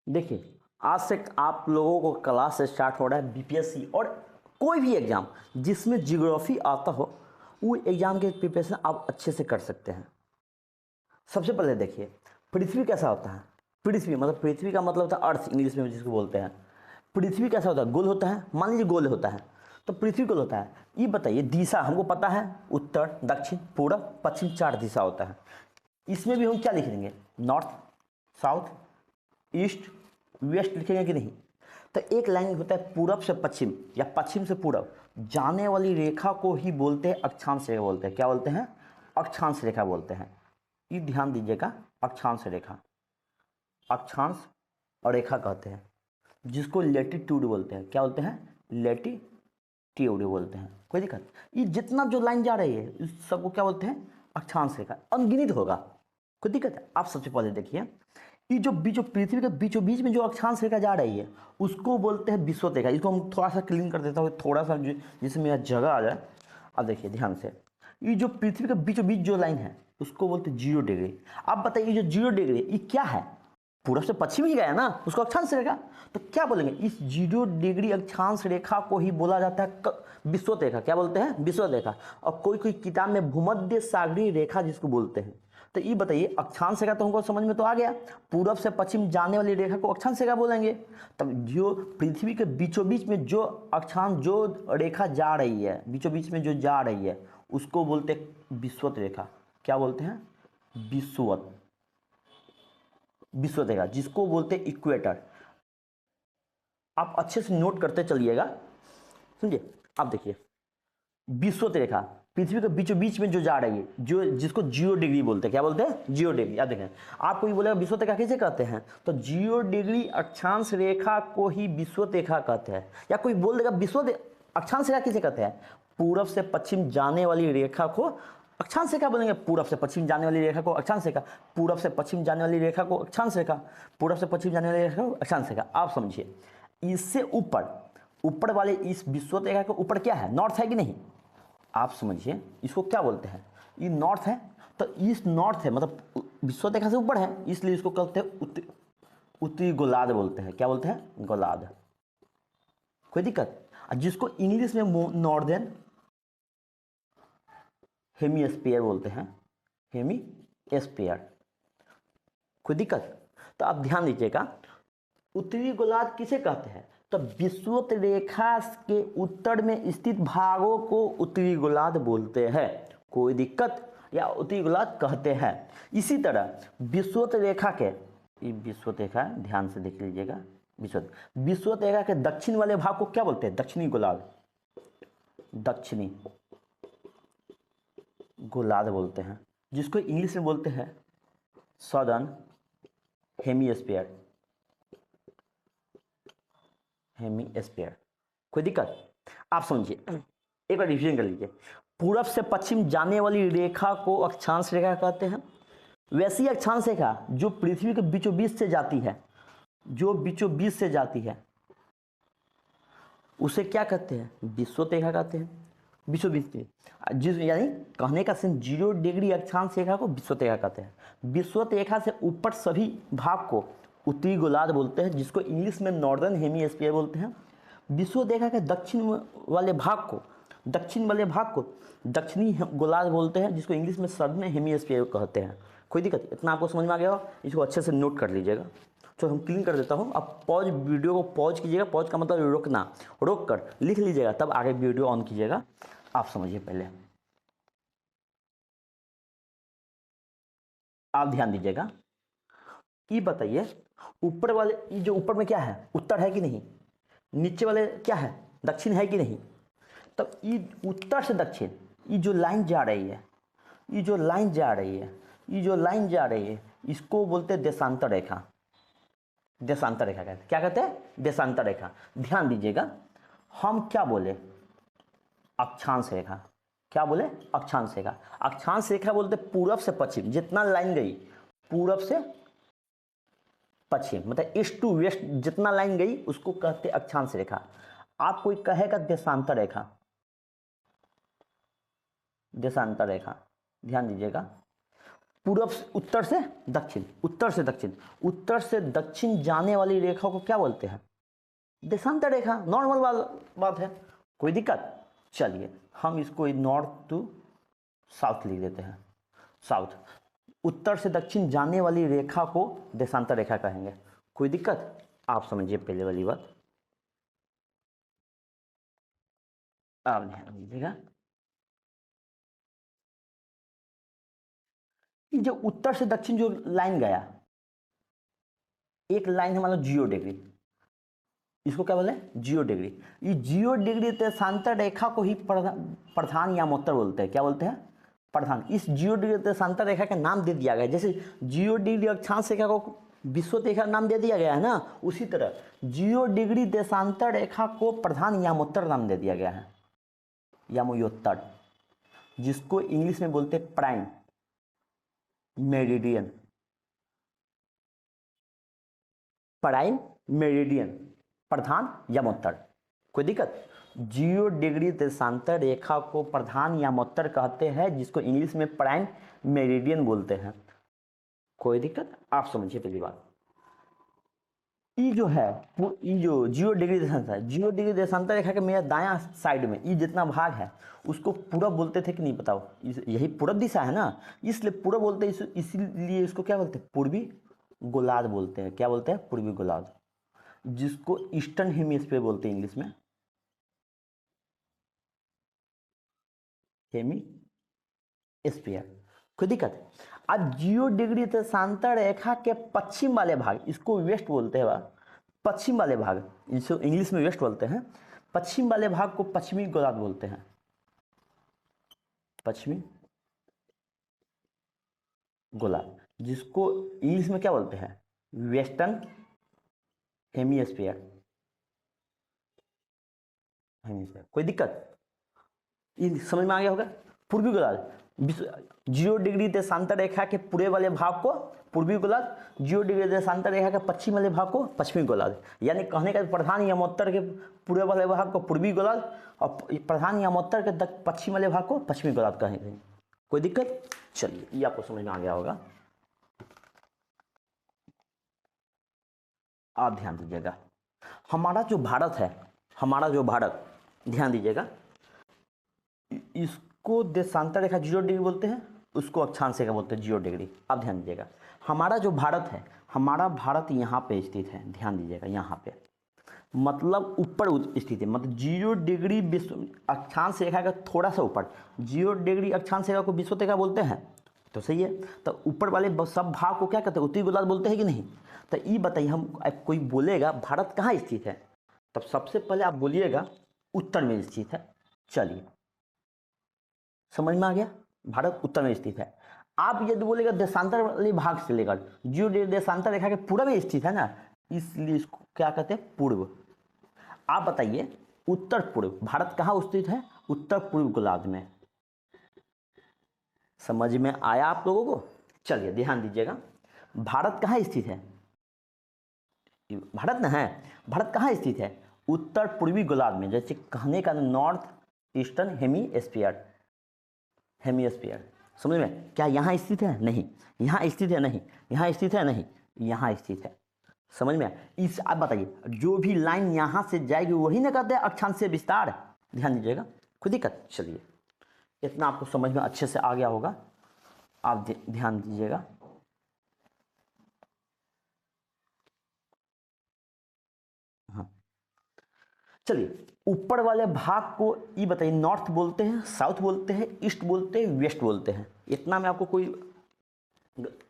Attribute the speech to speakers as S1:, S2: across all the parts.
S1: देखिए, आज से आप लोगों को क्लास से स्टार्ट हो रहा है बीपीएससी और कोई भी एग्ज़ाम जिसमें जियोग्राफी आता हो, वो एग्ज़ाम के प्रिपरेशन आप अच्छे से कर सकते हैं। सबसे पहले देखिए, पृथ्वी कैसा होता है। पृथ्वी मतलब पृथ्वी का मतलब होता है अर्थ, इंग्लिश में जिसको बोलते हैं। पृथ्वी कैसा होता है, गोल होता है। मान लीजिए गोल होता है, तो पृथ्वी गोल होता है। ये बताइए दिशा हमको पता है, उत्तर, दक्षिण, पूरब, पश्चिम, 4 दिशा होता है। इसमें भी हम क्या लिख देंगे, नॉर्थ, साउथ, ईस्ट, वेस्ट लिखेंगे कि नहीं। तो एक लाइन होता है पूरब से पश्चिम या पश्चिम से पूरब जाने वाली रेखा को ही बोलते हैं अक्षांश रेखा बोलते हैं। क्या बोलते हैं, अक्षांश रेखा बोलते हैं। ये ध्यान दीजिएगा, अक्षांश रेखा, अक्षांश और रेखा कहते हैं, जिसको लेटीट्यूड बोलते हैं। क्या बोलते हैं, लेटीट्यूड बोलते हैं। कोई दिक्कत, ये जितना जो लाइन जा रही है इस सबको क्या बोलते हैं, अक्षांश रेखा। अनगिनत होगा, कोई दिक्कत है। आप सबसे पहले देखिए, ये जो पृथ्वी के बीचों बीच में जो अक्षांश रेखा जा रही है उसको बोलते हैं विषुवत रेखा। इसको हम थोड़ा सा क्लीन कर देता हूँ, थोड़ा सा जिसमें यह जगह आ जाए। अब देखिए ध्यान से, ये जो पृथ्वी के बीचों बीच जो लाइन है उसको बोलते हैं 0 डिग्री। अब बताइए, जो 0 डिग्री ये क्या है, पूरब से पश्चिम ही गया ना, उसको अक्षांश रेखा। तो क्या बोलेंगे, इस 0 डिग्री अक्षांश रेखा को ही बोला जाता है विषुवत रेखा। क्या बोलते हैं, विषुवत रेखा। और कोई कोई किताब में भूमध्य सागरीय रेखा जिसको बोलते हैं। तो ये बताइए, अक्षांश रेखा तो हमको समझ में तो आ गया, पूरब से पश्चिम जाने वाली रेखा को अक्षांश रेखा बोलेंगे। तब जो पृथ्वी के बीचों बीच में जो अक्षांश जो रेखा जा रही है, बीचों बीच में जो जा रही है उसको बोलते हैं विषुवत रेखा। क्या बोलते हैं, विषुवत, विषुवत रेखा, जिसको बोलते हैं इक्वेटर। आप अच्छे से नोट करते चलिएगा, समझिए। आप देखिए, विषुवत रेखा पृथ्वी के बीचों बीच में जो जा रही है, जो जिसको 0 डिग्री बोलते हैं। क्या बोलते हैं, 0 डिग्री। आप देखें, आपको ये बोलेगा विषुवत रेखा किसे कहते हैं, तो 0 डिग्री अक्षांश रेखा को ही विषुवत रेखा कहते हैं। या कोई बोल देगा विषुवत अक्षांश रेखा किसे कहते हैं, पूरब से पश्चिम जाने वाली रेखा को अक्षांश रेखा बोलेंगे। पूरब से पश्चिम जाने वाली रेखा को अक्षांश रेखा, पूरब से पश्चिम जाने वाली रेखा को अक्षांश रेखा, पूरब से पश्चिम जाने वाली रेखा को अक्षांश रेखा। आप समझिए, इससे ऊपर ऊपर वाले इस विषुवत रेखा के ऊपर क्या है, नॉर्थ है कि नहीं। आप समझिए, इसको क्या बोलते हैं, ये नॉर्थ है। तो ईस्ट नॉर्थ है, मतलब विषुवत रेखा से ऊपर है, इसलिए इसको कहते हैं उत्तरी गोलार्ध बोलते हैं। क्या बोलते हैं, गोलार्ध। कोई दिक्कत, जिसको इंग्लिश में नॉर्दर्न हेमीस्फीयर बोलते हैं, हेमीस्फीयर। कोई दिक्कत। तो आप ध्यान दीजिएगा, उत्तरी गोलार्ध किसे कहते हैं, तो विषुवत रेखा के उत्तर में स्थित भागों को उत्तरी गोलार्ध बोलते हैं। कोई दिक्कत, या उत्तरी गोलार्ध कहते हैं। इसी तरह विषुवत रेखा के, ये विषुवत रेखा ध्यान से देख लीजिएगा, विषुवत रेखा के दक्षिण वाले भाग को क्या बोलते हैं, दक्षिणी गोलार्ध, दक्षिणी गोलार्ध बोलते हैं, जिसको इंग्लिश में बोलते हैं सदर्न हेमीस्फीयर, हेमीस्फीयर। कोई दिक्कत। आप समझिए, एक बार रिवीजन कर लीजिए। पूरब से पश्चिम जाने वाली रेखा को अक्षांश रेखा कहते हैं। वैसी अक्षांश रेखा जो पृथ्वी के बीचों बीच से जाती है, जो बीचों बीच से जाती है उसे क्या कहते हैं, विषुवत रेखा कहते हैं। बीचों बीच में, जिस यानी कहने का सेंस 0 डिग्री अक्षांश रेखा को विषुवत रेखा कहते हैं। विषुवत रेखा से ऊपर सभी भाग को उत्तरी गोलार्ध बोलते हैं, जिसको इंग्लिश में नॉर्दर्न हेमीस्फीयर बोलते हैं। विषुवत रेखा के दक्षिण वाले भाग को दक्षिणी गोलार्ध बोलते हैं, जिसको इंग्लिश में सदर्न हेमीस्फीयर कहते हैं। कोई दिक्कत, इतना आपको समझ में आ गया हो, इसको अच्छे से नोट कर लीजिएगा। तो हम क्लीन कर देता हूँ। आप पॉज, वीडियो को पॉज कीजिएगा। पॉज का मतलब रोकना, रोक कर लिख लीजिएगा, तब आगे वीडियो ऑन कीजिएगा। आप समझिए, पहले आप ध्यान दीजिएगा। ये बताइए, ऊपर वाले, ये जो ऊपर में क्या है, उत्तर है कि नहीं, नीचे वाले क्या है, दक्षिण है कि नहीं। तब ये उत्तर से दक्षिण, ये जो लाइन जा रही है, ये जो लाइन जा रही है, ये जो लाइन जा रही है, इसको बोलते हैं देशांतर रेखा। देशांतर रेखा कहते हैं। क्या कहते हैं, देशांतर रेखा। ध्यान दीजिएगा, हम क्या बोले, अक्षांश रेखा। क्या बोले, अक्षांश रेखा। अक्षांश रेखा बोलते पूरब से पश्चिम, जितना लाइन गई पूरब से पश्चिम, मतलब ईस्ट टू वेस्ट जितना लाइन गई उसको कहते हैं अक्षांश रेखा। आप कोई कहेगा देशांतर रेखा, देशांतर रेखा। ध्यान दीजिएगा, पूरब उत्तर से दक्षिण, उत्तर से दक्षिण, उत्तर से दक्षिण जाने वाली रेखा को क्या बोलते हैं? देशांतर रेखा। नॉर्मल बात है, कोई दिक्कत? चलिए हम इसको नॉर्थ टू साउथ लिख देते हैं। साउथ, उत्तर से दक्षिण जाने वाली रेखा को देशांतर रेखा कहेंगे। कोई दिक्कत? आप समझिए पहले वाली बात। आप ध्यान दीजिएगा, जो उत्तर से दक्षिण जो लाइन गया, एक लाइन है मान लो 0 डिग्री, इसको क्या बोले? 0 डिग्री। ये 0 डिग्री देशांतर रेखा को ही प्रधान यामोत्तर बोलते हैं। क्या बोलते हैं? प्रधान। इस 0 डिग्री देशांतर रेखा का नाम दे दिया गया, जैसे 0 डिग्री अक्षांश रेखा को विषुवत रेखा नाम दे दिया गया है ना, उसी तरह 0 डिग्री देशांतर रेखा को प्रधान यामोत्तर नाम दे दिया गया है, यामोत्तर, जिसको इंग्लिश में बोलते हैं प्राइम मेरिडियन। प्राइम मेरिडियन, प्रधान यामोत्तर। कोई दिक्कत? 0 डिग्री देशांतर रेखा को प्रधान यामोत्तर कहते हैं, जिसको इंग्लिश में प्राइम मेरिडियन बोलते हैं। कोई दिक्कत? आप समझिए पहली बात। ये जो है, ये जो 0 डिग्री देशांतर, 0 डिग्री देशांतर रेखा के मेरा दायां साइड में ये जितना भाग है उसको पूरब बोलते थे कि नहीं बताओ? यही पूरब दिशा है ना, इसलिए पूरब बोलते हैं। इसीलिए इसको क्या बोलते हैं? पूर्वी गोलार्ध बोलते हैं। क्या बोलते हैं? पूर्वी गोलार्ध, जिसको ईस्टर्न हेमिस्फीयर बोलते हैं इंग्लिश में, हेमिस्फीयर। कोई दिक्कत? अब 0 डिग्री देशांतर रेखा के पश्चिम वाले भाग, इसको वेस्ट बोलते हैं। पश्चिम वाले भाग, जिसको इंग्लिश में वेस्ट बोलते हैं, पश्चिम वाले भाग को पश्चिमी गोलार्ध बोलते हैं। पश्चिमी गोलार्ध, जिसको इंग्लिश में क्या बोलते हैं? Western hemisphere. कोई दिक्कत? ये समझ में आ गया होगा। पूर्वी गोलार्ध, 0 डिग्री देशांतर रेखा के पूरे वाले भाग को पूर्वी गोलार्ध, 0 डिग्री देशांतर रेखा के पश्चिम वाले भाग को पश्चिमी गोलार्ध। यानी कहने का प्रधान यामोत्तर के पूरे वाले भाग को पूर्वी गोलार्ध और प्रधान यामोत्तर के पश्चिम वाले भाग को पश्चिमी गोलार्ध कहेंगे। कोई दिक्कत? चलिए ये आपको समझ में आ गया होगा। आप ध्यान दीजिएगा, हमारा जो भारत है, हमारा जो भारत, ध्यान दीजिएगा, इसको देशांतर रेखा 0 डिग्री बोलते हैं, उसको अक्षांश रेखा बोलते हैं 0 डिग्री। अब ध्यान दीजिएगा, हमारा जो भारत है, हमारा भारत यहाँ पे स्थित है। ध्यान दीजिएगा, यहाँ पे मतलब ऊपर स्थित है, मतलब 0 डिग्री विश्व अक्षांश रेखा का थोड़ा सा ऊपर। 0 डिग्री अक्षांश रेखा को विषुवत रेखा बोलते हैं, तो सही है। तो ऊपर वाले सब भाग को क्या कहते हैं? उत्तरी गोलार्ध बोलते हैं कि नहीं? तो ये बताइए, हम कोई बोलेगा भारत कहाँ स्थित है, तब सबसे पहले आप बोलिएगा उत्तर में स्थित है। चलिए समझ में आ गया, भारत उत्तर में स्थित है। आप यदि बोलेगा देशांतर वाले भाग से लेकर 0 डिग्री देशांतर रेखा के पूर्व में स्थित है ना, इसलिए इसको क्या कहते हैं? पूर्व। आप बताइए उत्तर पूर्व भारत कहाँ स्थित है? उत्तर पूर्व गोलार्ध में। समझ में आया आप लोगों को? चलिए ध्यान दीजिएगा, भारत कहाँ स्थित है? भारत ना है, भारत कहाँ स्थित है? उत्तर पूर्वी गोलार्ध में, जैसे कहने का नॉर्थ ईस्टर्न हेमिस्फीयर। हेमिस्फीयर समझ में? क्या यहाँ स्थित है? नहीं। यहाँ स्थित है? नहीं। यहाँ स्थित है? नहीं। यहाँ स्थित है। समझ में? इस आप बताइए, जो भी लाइन यहाँ से जाएगी वही ना कहते हैं अक्षांशीय विस्तार। ध्यान दीजिएगा, कोई दिक्कत? चलिए इतना आपको समझ में अच्छे से आ गया होगा। आप ध्यान दीजिएगा, हाँ चलिए ऊपर वाले भाग को ये बताइए, नॉर्थ बोलते हैं, साउथ बोलते हैं, ईस्ट बोलते हैं, वेस्ट बोलते हैं। इतना में आपको कोई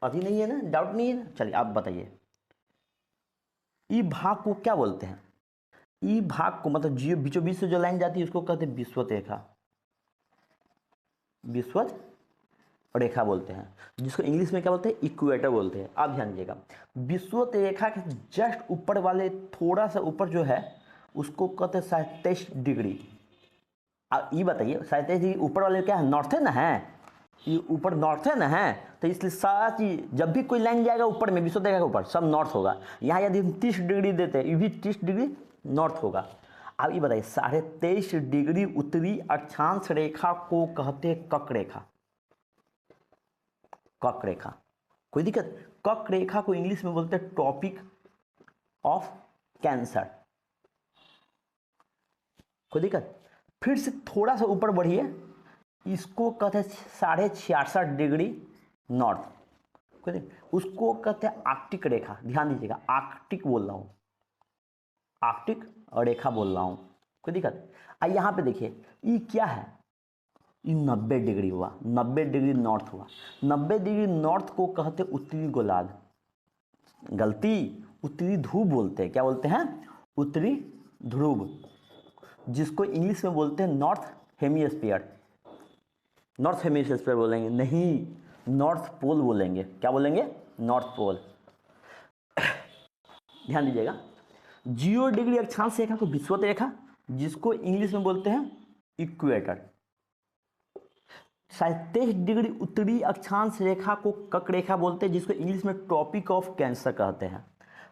S1: अभी नहीं है ना, डाउट नहीं है ना? चलिए आप बताइए, ई भाग को क्या बोलते हैं? ई भाग को मतलब जियो बीचों बीच से जो लाइन जाती है उसको कहते हैं विषुवत रेखा। विषुवत रेखा बोलते हैं, जिसको इंग्लिश में क्या बोलते हैं? इक्वेटर बोलते हैं। आप ध्यान दीजिएगा, विषुवत रेखा के जस्ट ऊपर वाले थोड़ा सा ऊपर जो है उसको कहते हैं 27 डिग्री। अब ये बताइए 27 डिग्री ऊपर वाले क्या है? नॉर्थ है ना, है ये ऊपर नॉर्थ है ना, है तो इसलिए सारा चीज जब भी कोई लाइन जाएगा ऊपर में विषुवत रेखा के ऊपर सब नॉर्थ होगा। यहाँ यदि हम 30 डिग्री देते हैं, ये भी 30 डिग्री नॉर्थ होगा। अब ये बताइए 23.5 डिग्री उत्तरी अक्षांश रेखा को कहते हैं कर्क रेखा। कर्क रेखा। कोई दिक्कत? कर्क रेखा को इंग्लिश में बोलते हैं टॉपिक ऑफ कैंसर। कोई दिक्कत? फिर से थोड़ा सा ऊपर बढ़िए, इसको कहते हैं 66.5 डिग्री नॉर्थ। कोई दिक्कत? उसको कहते हैं आर्कटिक रेखा। ध्यान दीजिएगा, आर्कटिक बोल रहा हूं, आर्कटिक रेखा बोल रहा हूं। कोई दिक्कत? यहाँ पे देखिए ये क्या है, ये 90 डिग्री हुआ, 90 डिग्री नॉर्थ हुआ। 90 डिग्री नॉर्थ को कहते उत्तरी गोलार्ध। गलती, उत्तरी ध्रुव बोलते हैं। क्या बोलते हैं? उत्तरी ध्रुव, जिसको इंग्लिश में बोलते हैं नॉर्थ हेमिस्फीयर। नॉर्थ हेमिस्फीयर बोलेंगे नहीं, नॉर्थ पोल बोलेंगे। क्या बोलेंगे? North pole. ध्यान दीजिएगा, 0 डिग्री अक्षांश रेखा को विषुवत रेखा, जिसको इंग्लिश में बोलते हैं इक्वेटर। 23 डिग्री उत्तरी अक्षांश रेखा को कर्क रेखा बोलते हैं, जिसको इंग्लिश में ट्रॉपिक ऑफ कैंसर कहते हैं।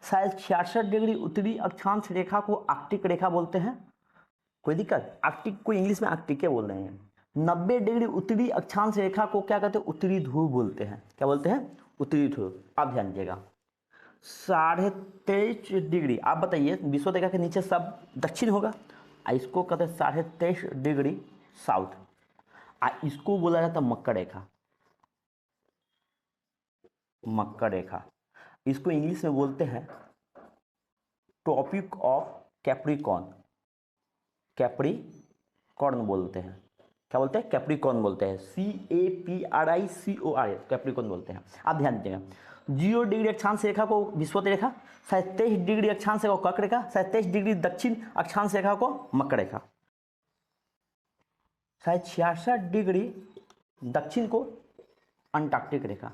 S1: 66 डिग्री उत्तरी अक्षांश रेखा को आर्कटिक रेखा बोलते हैं। कोई दिक्कत? आर्कटिक को इंग्लिश में आर्कटिक बोल रहे हैं। 90 डिग्री उत्तरी अक्षांश रेखा को क्या कहते हैं? उत्तरी ध्रुव बोलते हैं। क्या बोलते हैं? उत्तरी ध्रुव। आप ध्यान दीजिएगा, 23.5 डिग्री, आप बताइए विषुवत रेखा के नीचे सब दक्षिण होगा, इसको कहते हैं 23.5 डिग्री साउथ। इसको बोला जाता है मकर रेखा। मकर रेखा, इसको इंग्लिश में बोलते हैं टॉपिक ऑफ कैप्रिकॉर्न। कैप्रिकॉर्न बोलते हैं। क्या बोलते हैं? कैप्रिकॉर्न बोलते हैं, CAPRICOR, कैप्रिकॉर्न बोलते हैं। आप ध्यान दीजिएगा, 0 डिग्री अक्षांश रेखा को विषुवत रेखा, 23 डिग्री अक्षांश रेखा को कर्क रेखा, 23 डिग्री दक्षिण अक्षांश रेखा को मकर रेखा, 66 डिग्री दक्षिण को अंटार्कटिक रेखा।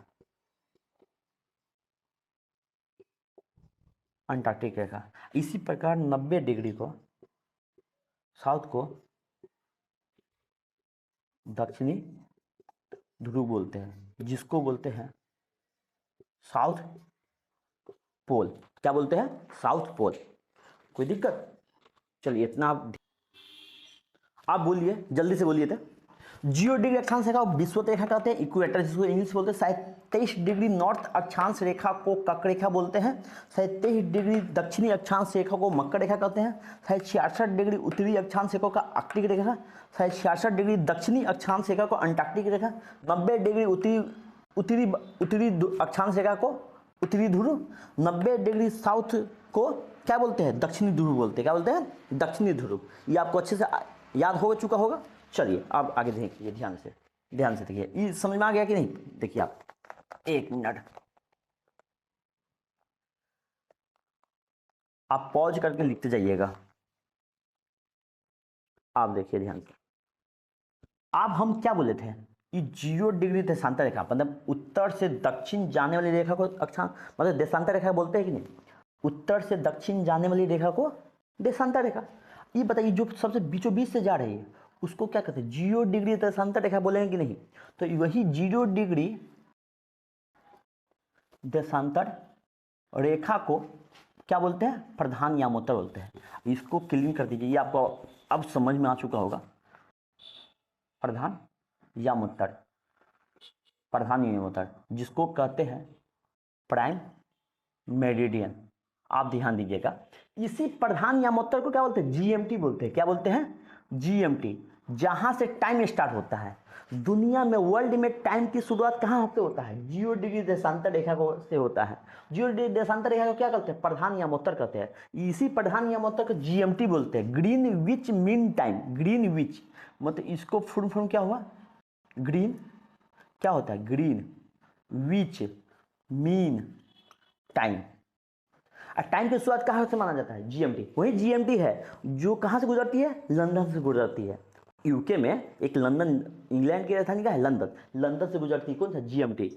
S1: अंटार्कटिक रेखा। इसी प्रकार 90 डिग्री को साउथ को दक्षिणी ध्रुव बोलते हैं, जिसको बोलते हैं साउथ पोल। क्या बोलते हैं? South pole. कोई दिक्कत? चलिए इतना आप बोलिए, जल्दी से बोलिए। तो 0 डिग्री अक्षांश रेखा को विषुवत रेखा कहते हैं, इक्वेटर जिसको इंग्लिश बोलते हैं। 23 डिग्री नॉर्थ अक्षांश रेखा को कर्क रेखा बोलते हैं। 23 डिग्री दक्षिणी अक्षांश रेखा को मकर रेखा कहते हैं। 66 डिग्री उत्तरी अक्षांश रेखा का आर्कटिक रेखा, 66 डिग्री दक्षिणी अक्षांश रेखा को अंटार्कटिक रेखा, 90 डिग्री उत्तरी अक्षांश रेखा को उत्तरी ध्रुव, 90 डिग्री साउथ को क्या बोलते हैं? दक्षिणी ध्रुव बोलते हैं। क्या बोलते हैं? दक्षिणी ध्रुव। ये आपको अच्छे से याद हो चुका होगा। चलिए अब आगे देखिए, ध्यान से देखिए, ये समझ में आ गया कि नहीं? देखिए आप, एक मिनट आप पॉज करके लिखते जाइएगा। आप देखिए ध्यान से, अब हम क्या बोले थे? ये 0 डिग्री देशांतर रेखा, मतलब उत्तर से दक्षिण जाने वाली रेखा को अक्षांश, मतलब देशांतर रेखा बोलते हैं कि नहीं? उत्तर से दक्षिण जाने वाली रेखा को देशांतर रेखा। ये बताइए, जो सबसे बीचों बीच से जा रही है उसको क्या कहते हैं? 0 डिग्री देशांतर रेखा बोलेंगे कि नहीं? तो वही 0 डिग्री देशांतर रेखा को क्या बोलते हैं? प्रधान यामोत्तर बोलते हैं। इसको क्लीन कर दीजिए, ये आपको अब समझ में आ चुका होगा। प्रधान यामोत्तर, प्रधान यामोत्तर, जिसको कहते हैं प्राइम मेरिडियन। आप ध्यान दीजिएगा, इसी प्रधान यामोत्तर को क्या बोलते हैं? GMT बोलते हैं। क्या बोलते हैं? GMT, जहां से टाइम स्टार्ट होता है। दुनिया में, वर्ल्ड में टाइम की शुरुआत कहां से होता है? 0 डिग्री देशांतर रेखा को से होता है। 0 डिग्री देशांतर रेखा को क्या कहते हैं? प्रधान यामोत्तर कहते हैं। इसी प्रधान यामोत्तर को GMT बोलते हैं, ग्रीनविच मीन टाइम। ग्रीनविच मतलब इसको फुल फॉर्म क्या हुआ? ग्रीन क्या होता है? Green which mean time. Time की शुरुआत कहाँ से माना जाता है? GMT। वही GMT है जो कहाँ से गुजरती है? लंदन से गुजरती है। यूके में एक लंदन, इंग्लैंड की राजधानी का है लंदन, लंदन से गुजरती है कौन सा? GMT।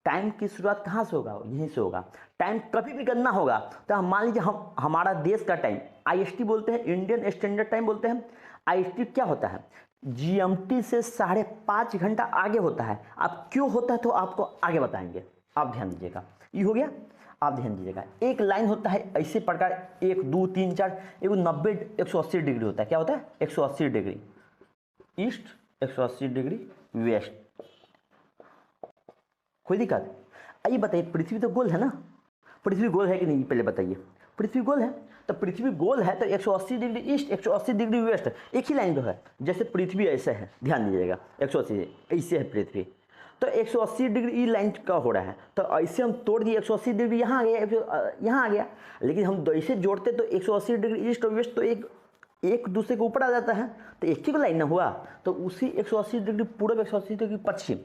S1: टाइम की शुरुआत कहाँ से होगा? यहीं से होगा। टाइम कभी भी करना होगा तो हम मान लीजिए, हम हमारा देश का टाइम IST बोलते हैं, इंडियन स्टैंडर्ड टाइम बोलते हैं। IST क्या होता है? GMT से 5.5 घंटा आगे होता है। अब क्यों होता है तो आपको आगे बताएंगे। आप ध्यान दीजिएगा, ये हो गया। आप ध्यान दीजिएगा, एक लाइन होता है ऐसे प्रकार, 1 2 3 4, एक 90 180 डिग्री होता है। क्या होता है? 180 डिग्री ईस्ट, 180 डिग्री वेस्ट। कोई दिक्कत? आइए बताइए, पृथ्वी तो गोल है ना, पृथ्वी गोल है कि नहीं पहले बताइए। पृथ्वी गोल है, तो पृथ्वी गोल है तो 180 डिग्री ईस्ट 180 डिग्री वेस्ट एक ही लाइन तो है। जैसे पृथ्वी ऐसे है, ध्यान दीजिएगा, 180 ऐसे है पृथ्वी, तो 180 डिग्री ई लाइन का हो रहा है, तो ऐसे हम तोड़ दिए 180 डिग्री यहाँ आ गया, यहाँ आ गया। लेकिन हम ऐसे जोड़ते तो 180 डिग्री ईस्ट और वेस्ट तो एक दूसरे के ऊपर आ जाता है, तो एक ही लाइन ना हुआ। तो उसी 180 डिग्री पूर्व 180 डिग्री पश्चिम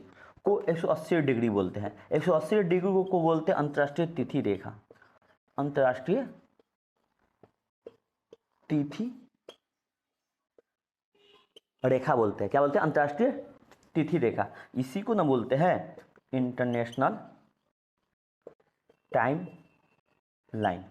S1: को 180 डिग्री बोलते हैं। 180 डिग्री को बोलते हैं अंतर्राष्ट्रीय तिथि रेखा, अंतर्राष्ट्रीय तिथि रेखा बोलते हैं। क्या बोलते हैं? अंतर्राष्ट्रीय तिथि रेखा। इसी को ना बोलते हैं इंटरनेशनल टाइम लाइन।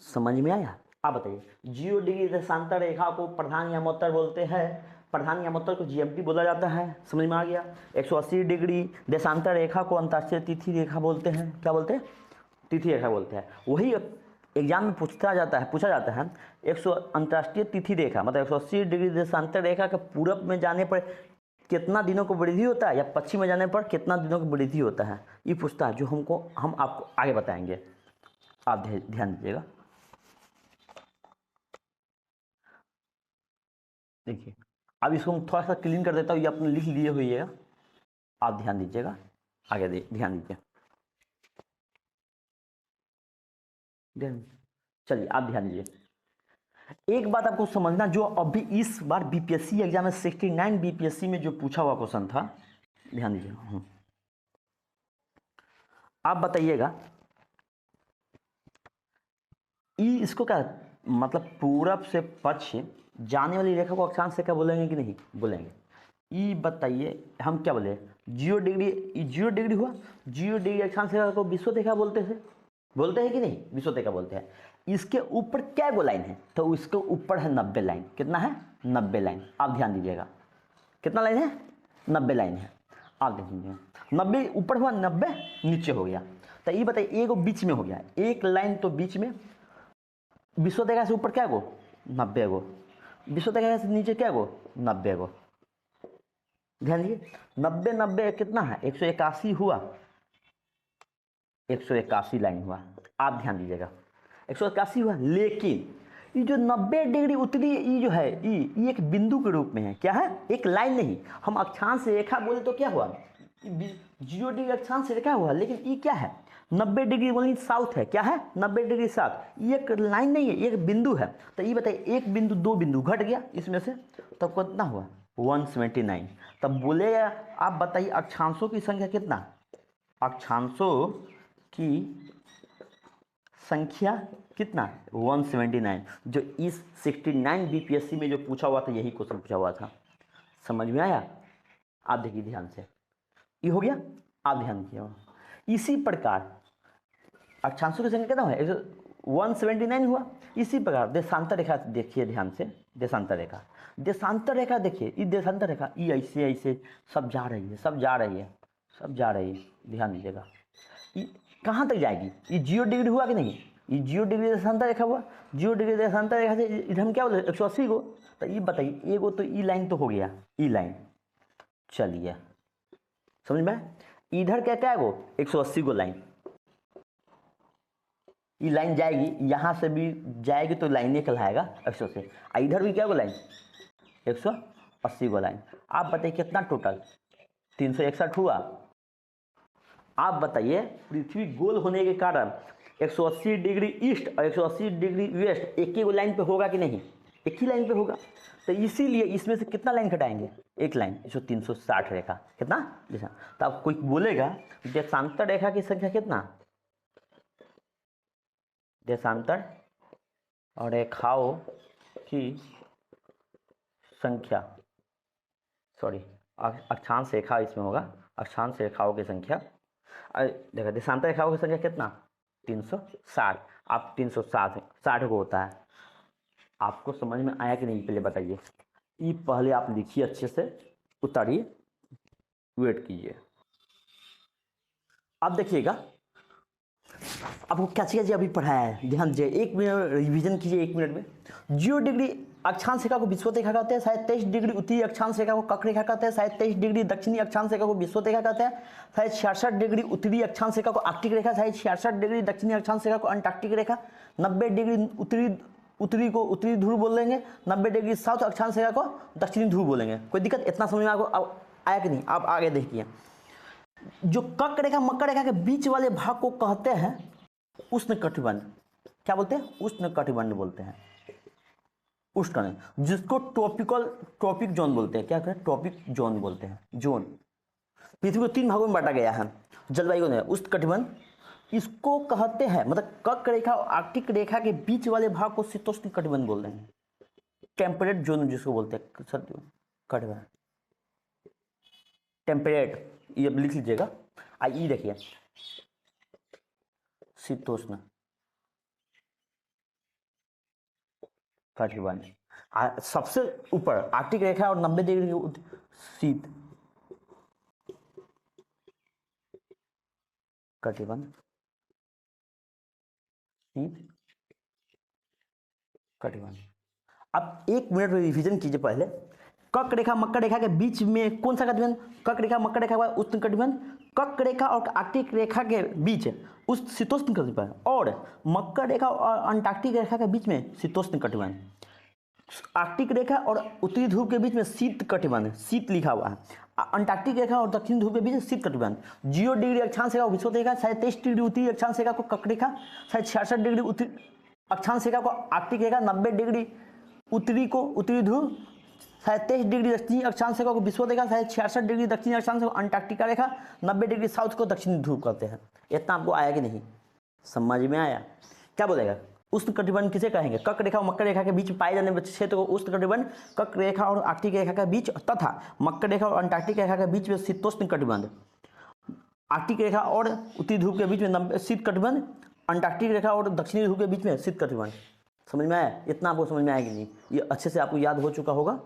S1: समझ में आया? आप बताइए, 0 डिग्री देशांतर रेखा को प्रधान यामोत्तर बोलते हैं, प्रधान यामोत्तर को जीएमटी बोला जाता है। समझ में आ गया? 180 डिग्री देशांतर रेखा को अंतर्राष्ट्रीय तिथि रेखा बोलते हैं। क्या बोलते हैं? तिथि रेखा बोलते हैं। वही एग्जाम में पूछा जाता है 100 अंतर्राष्ट्रीय तिथि रेखा मतलब 180 डिग्री देशांतर रेखा के पूरब में जाने पर कितना दिनों को वृद्धि होता है, या पश्चिम में जाने पर कितना दिनों की वृद्धि होता है, ये पूछता है, जो हम आपको आगे बताएंगे। आप ध्यान दीजिएगा। देखिए, अब इसको हम थोड़ा सा क्लीन कर देता हूँ, ये आपने लिख लिए हुई है, आप ध्यान दीजिएगा, आगे ध्यान दीजिए। चलिए आप ध्यान दीजिए। एक बात आपको समझना, जो अभी इस बार बीपीएससी एग्जाम में 69 बीपीएससी में जो पूछा हुआ क्वेश्चन था, ध्यान दीजिए। आप बताइएगा, इसको क्या मतलब पूरब से पश्चिम जाने वाली रेखा को अक्षांश से क्या बोलेंगे कि नहीं बोलेंगे? ई बताइए, हम क्या बोले? 0 डिग्री, 0 डिग्री हुआ, 0 डिग्री अक्षांश रेखा को विषुवत रेखा बोलते हैं कि नहीं? विषुवत रेखा बोलते हैं। इसके ऊपर क्या गो लाइन है? तो इसके ऊपर है 90 लाइन। कितना है? 90 लाइन। आप ध्यान दीजिएगा, कितना लाइन है? 90 लाइन है। आप देख लीजिए, 90 ऊपर हुआ, 90 नीचे हो गया। तो ये बताइए, एक बीच में हो गया, एक लाइन तो बीच में, विषुवत रेखा से ऊपर क्या गो? 90 गो, विषुवत रेखा से नीचे क्या गो? 90 गो। ध्यान दीजिए, 90 90 कितना है? 181 हुआ, 181 लाइन हुआ। आप ध्यान दीजिएगा, 181 हुआ। लेकिन ये जो 90 डिग्री उत्तरी, ये जो है ये एक बिंदु के रूप में है। क्या है? एक लाइन नहीं। हम अक्षांश रेखा बोले तो क्या हुआ? 0 डिग्री अक्षांश रेखा हुआ, लेकिन ये क्या है? 90 डिग्री बोले साउथ है। क्या है? 90 डिग्री साउथ। ये एक लाइन नहीं है, ये एक बिंदु है। तो ये बताइए, एक बिंदु, दो बिंदु घट गया इसमें से, तब कितना हुआ? 179। तब बोलेगा, आप बताइए अक्षांशों की संख्या कितना? अक्षांशों की संख्या कितना? 179। जो इस 69 बीपीएससी में जो पूछा हुआ था, यही क्वेश्चन पूछा हुआ था। समझ में आया? आप देखिए ध्यान से, ये हो गया। आप ध्यान दीजिए, इसी प्रकार अक्षांशों की संख्या कितना है? 179 हुआ। इसी प्रकार देशांतर रेखा देखिए ध्यान से, देशांतर रेखा, देशांतर रेखा देखिए, ये देशांतर रेखा ये ऐसे ऐसे सब जा रही है, सब जा रही है, सब जा रही है। ध्यान दीजिएगा, ये कहाँ तक जाएगी? ये 0 डिग्री हुआ कि नहीं? ये 0 डिग्री देशांतर रेखा हुआ। 0 डिग्री देशांतर रेखा से इधर हम क्या बोले? 180 को। तो ये बताइए, ये वो तो ई लाइन तो हो गया, ई लाइन। चलिए समझ में? इधर क्या क्या है वो? 180 को लाइन, ये लाइन जाएगी, यहाँ से भी जाएगी तो लाइन कहलाएगा 180। इधर भी क्या को लाइन? 180 को लाइन। आप बताइए कितना टोटल? 361 हुआ। आप बताइए, पृथ्वी गोल होने के कारण 180 डिग्री ईस्ट और 180 डिग्री वेस्ट एक ही लाइन पे होगा कि नहीं? एक ही लाइन पे होगा। तो इसीलिए इसमें से कितना लाइन घटाएंगे? एक लाइन, इसको 360 रेखा। कितना? जैसा तो आप कोई बोलेगा देशांतर रेखा की संख्या कितना? देशांतर और रेखाओं की संख्या, सॉरी अक्षांश रेखा इसमें होगा, अक्षांश रेखाओं की संख्या। देखो देशांतर रेखाओं की संख्या कितना? 360। आप 360 को होता है। आपको समझ में आया कि नहीं पहले बताइए? ये पहले आप लिखिए, अच्छे से उतारिए, वेट कीजिए। अब देखिएगा, आपको क्या चाहिए अभी पढ़ाया है, ध्यान दीजिए, 1 मिनट रिवीजन कीजिए 1 मिनट में। 0 डिग्री अक्षांश रेखा को विषुवत रेखा कहते हैं, 23.5 उत्तरी अक्षांश रेखा को कक रेखा कहते हैं, 23.5 दक्षिणी अक्षांश रेखा को विषुवत रेखा कहते हैं, 66.5 उत्तरी अक्षांश रेखा को आर्कटिक रेखा, 66.5 दक्षिणी अक्षांश रेखा को अंटार्कटिक रेखा, 90 उत्तरी को उत्तरी ध्रुव बोल देंगे, 90 साउथ अक्षांश रेखा को दक्षिणी ध्रुव बोलेंगे। कोई दिक्कत? इतना समझ में आपको अब आया कि नहीं? आप आगे देखिए, जो कक रेखा मकर रेखा के बीच वाले भाग को कहते हैं उष्ण कटिबंध। क्या बोलते हैं? उष्ण कटिबंध बोलते हैं। उष्ण, जिसको ट्रॉपिक जोन बोलते हैं। क्या करें? ट्रॉपिक जोन बोलते हैं। जोन पृथ्वी को 3 भागों में बांटा गया है जलवायु ने। उष्ण कटिबंध इसको कहते हैं, मतलब कक रेखा और आर्कटिक रेखा के बीच वाले भाग को शीतोष्ण कटिबंध बोल रहे हैं। टेम्परेट जोन जिसको बोलते हैं कटिबंध, टेम्परेट, ये लिख लीजिएगा। आइए देखिए, शीतोष्ण कटिबंध सबसे ऊपर आर्कटिक रेखा और 90 डिग्री शीत कटिबंध, शीत कटिबंध। अब 1 मिनट में रिवीजन कीजिए। पहले कक रेखा मकर रेखा के बीच में कौन सा कटिबंध? कक रेखा मकर रेखा का उष्ण कटिबंध। कक रेखा और आर्कटिक रेखा के बीच उस शीतोष्ण कटिबंध, और मकर रेखा और अंटार्कटिक रेखा के बीच में शीतोष्ण कटिबंध। आर्कटिक रेखा और उत्तरी ध्रुव के बीच में शीत कटिबंध, शीत लिखा हुआ है। अंटार्कटिक रेखा और दक्षिण ध्रुव के बीच शीत कटिबंध। 0 डिग्री अक्षांश रेखा विषुवत रेखा, 23 डिग्री उत्तरी अक्षांश रेखा को कक रेखा, 66 डिग्री उत्तरी अक्षांश रेखा को आर्कटिक रेखा, 90 डिग्री उत्तरी को उत्तरी ध्रुव, 23 डिग्री दक्षिणी अक्षांश रेखा को विषुवत रेखा, 66 डिग्री दक्षिणी अक्षांश को अंटार्कटिका रेखा, 90 डिग्री साउथ को दक्षिणी ध्रुव कहते हैं। इतना आपको आया कि नहीं? समझ में आया? क्या बोलेगा? उष्ण कटिबंध किसे कहेंगे? कक रेखा और मकर रेखा के बीच पाए जाने वाले क्षेत्र को उष्ण कटिबंध, कक रेखा और आर्कटिक रेखा के बीच तथा मकर रेखा और अंटार्कटिक रेखा के बीच में शीतोष्ण कटिबंध, आर्कटिक रेखा और उत्तरी ध्रुव के बीच में शीत कटिबंध, अंटार्कटिक रेखा और दक्षिणी ध्रुव के बीच में शीत कटिबंध। समझ में आया? इतना आपको समझ में आया कि नहीं? ये अच्छे से आपको याद हो चुका होगा।